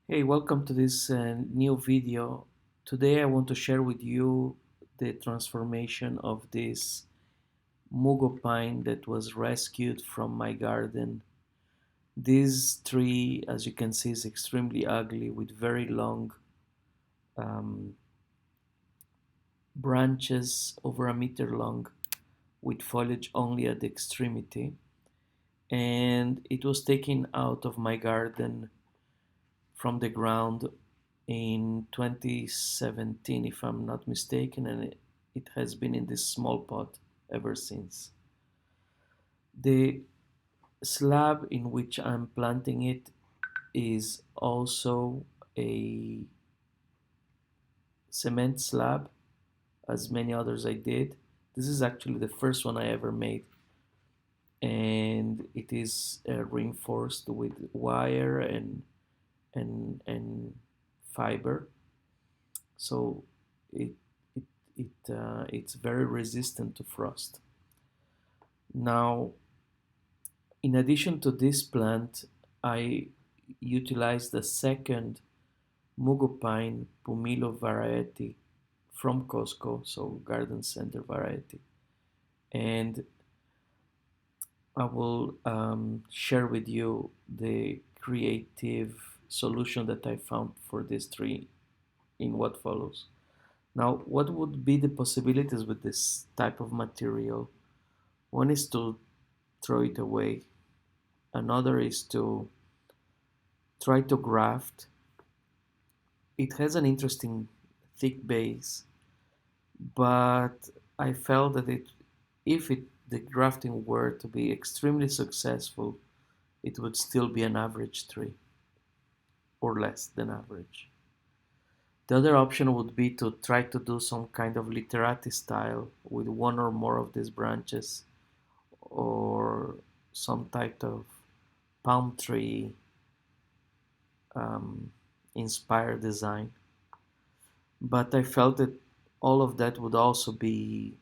Hey, welcome to this new video. Today I want to share with you the transformation of this Mugo pine that was rescued from my garden. This tree, as you can see, is extremely ugly with very long um, branches, over a meter long, with foliage only at the extremity. And it was taken out of my garden from the ground in 2017, if I'm not mistaken, and it has been in this small pot ever since. The slab in which I'm planting it is also a cement slab, as many others I did. This is actually the first one I ever made, and it is reinforced with wire and fiber, so it it's very resistant to frost. Now, in addition to this plant, I utilized the second Mugo pine Pumilo variety from Costco, so garden center variety, and I will share with you the creative solution that I found for this tree in what follows. Now, what would be the possibilities with this type of material? One is to throw it away. Another is to try to graft. It has an interesting thick base, but I felt that if the grafting were to be extremely successful, it would still be an average tree or less than average. The other option would be to try to do some kind of literati style with one or more of these branches, or some type of palm tree um, inspired design. But I felt that all of that would also be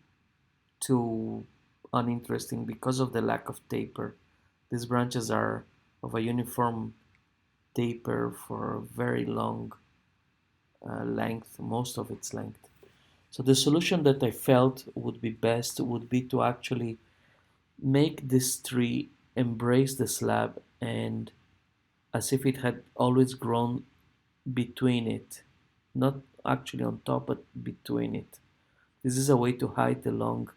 too uninteresting because of the lack of taper. These branches are of a uniform taper for a very long length, most of its length. So the solution that I felt would be best would be to actually make this tree embrace the slab, and as if it had always grown between it, not actually on top, but between it. This is a way to hide the long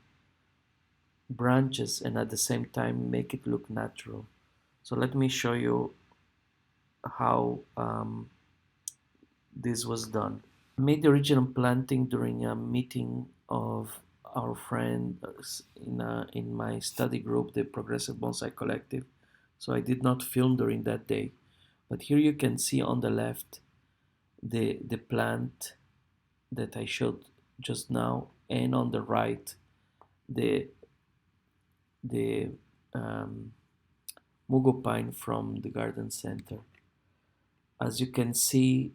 branches and at the same time make it look natural. So let me show you how this was done. I made the original planting during a meeting of our friends in my study group, the Progressive Bonsai Collective. So I did not film during that day. But here you can see on the left the plant that I showed just now, and on the right the the um, Mugo pine from the garden center. As you can see,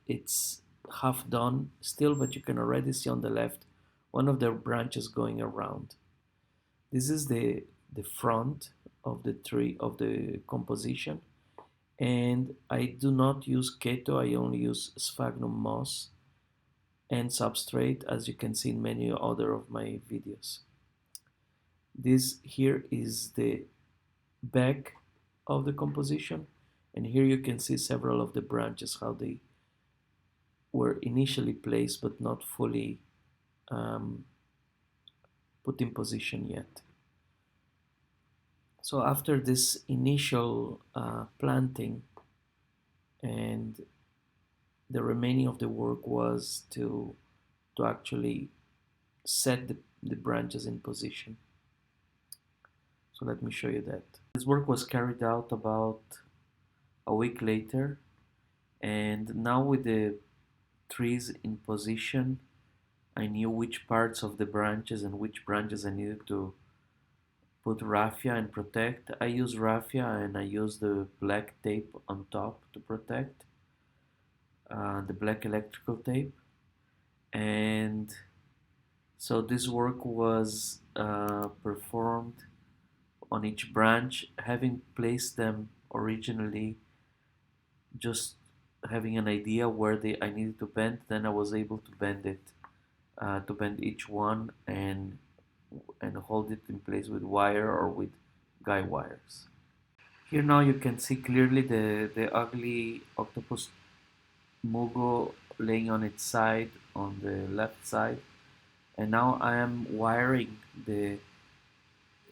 it's half done still, but you can already see on the left one of the branches going around. This is the front of the tree, of the composition, and I do not use keto. I only use sphagnum moss and substrate, as you can see in many other of my videos. This here is the back of the composition, and here you can see several of the branches, how they were initially placed but not fully um, put in position yet. So after this initial planting, and the remaining of the work was to actually set the branches in position. So let me show you that. This work was carried out about a week later, and now with the trees in position, I knew which parts of the branches and which branches I needed to put raffia and protect. I use raffia and I use the black tape on top to protect, the black electrical tape. And so this work was performed on each branch, having placed them originally just having an idea where I needed to bend, then I was able to bend it, to bend each one and hold it in place with wire or with guy wires. Here now you can see clearly the ugly octopus Mugo laying on its side on the left side, and now I am wiring the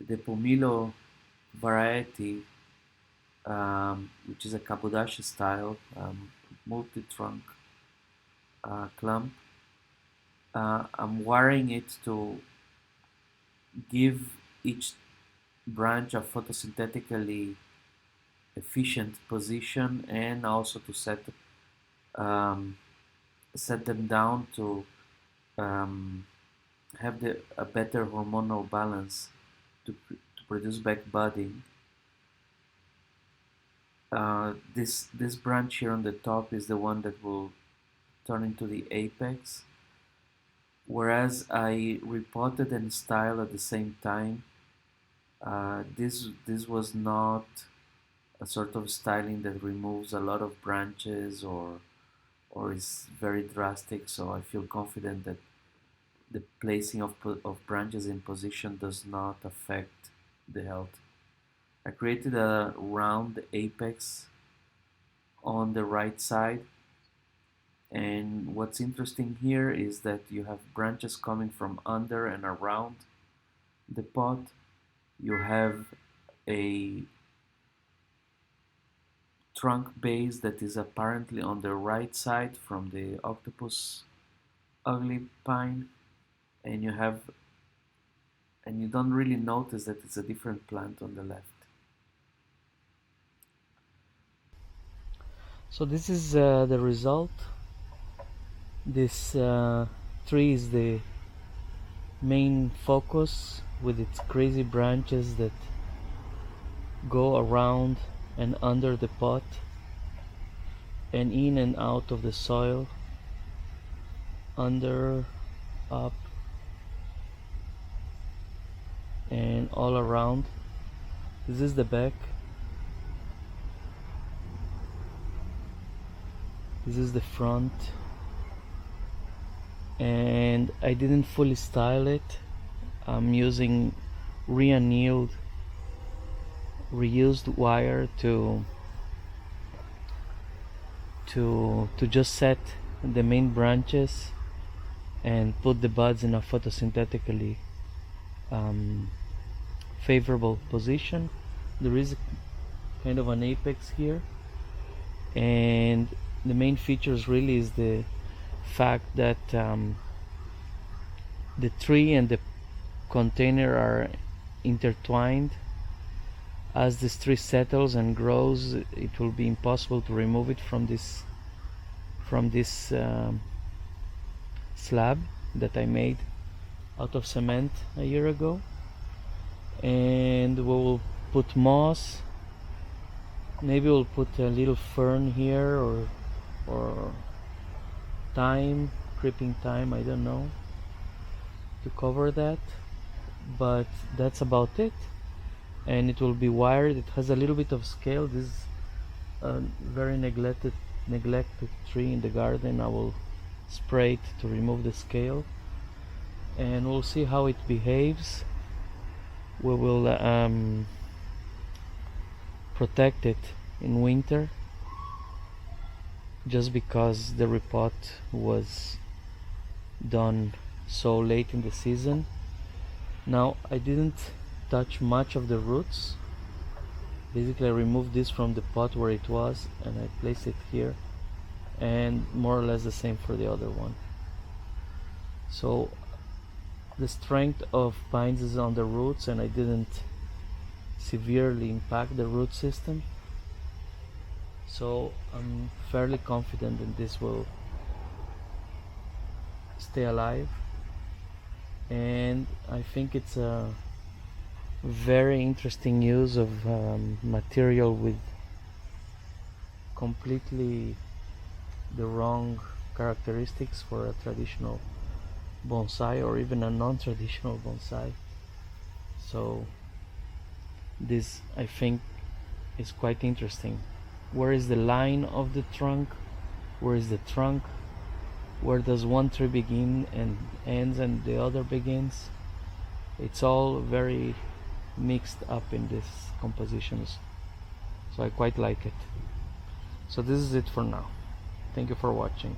Pumilo variety, which is a Kabudashi style multi-trunk clump. I'm wiring it to give each branch a photosynthetically efficient position, and also to um, set them down to um, have a better hormonal balance to produce back budding. This branch here on the top is the one that will turn into the apex, whereas I repotted and styled at the same time. This was not a sort of styling that removes a lot of branches or is very drastic. So I feel confident that the placing of branches in position does not affect the health. I created a round apex on the right side, and what's interesting here is that you have branches coming from under and around the pot. You have a trunk base that is apparently on the right side from the octopus ugly pine, and you don't really notice that it's a different plant on the left. So this is the result. This tree is the main focus with its crazy branches that go around and under the pot and in and out of the soil, under, up, and all around. This is the back. This is the front. And I didn't fully style it. I'm using re-annealed, reused wire to just set the main branches and put the buds in a photosynthetically favorable position. There is kind of an apex here, and the main features really is the fact that the tree and the container are intertwined. As this tree settles and grows, it will be impossible to remove it from this slab that I made out of cement a year ago. And we will put moss. Maybe we'll put a little fern here, or thyme, creeping thyme, I don't know, to cover that. But that's about it. And it will be wired. It has a little bit of scale. This is a very neglected tree in the garden. I will spray it to remove the scale, and we'll see how it behaves. We will protect it in winter, just because the repot was done so late in the season. Now, I didn't touch much of the roots. Basically, I removed this from the pot where it was and I placed it here, and more or less the same for the other one. So the strength of pines is on the roots, and I didn't severely impact the root system. So I'm fairly confident that this will stay alive, and I think it's a very interesting use of material with completely the wrong characteristics for a traditional bonsai or even a non-traditional bonsai. So this, I think, is quite interesting. Where is the line of the trunk? where is the trunk, where does one tree begin and ends and the other begins. It's all very mixed up in these compositions, so I quite like it. So this is it for now. Thank you for watching.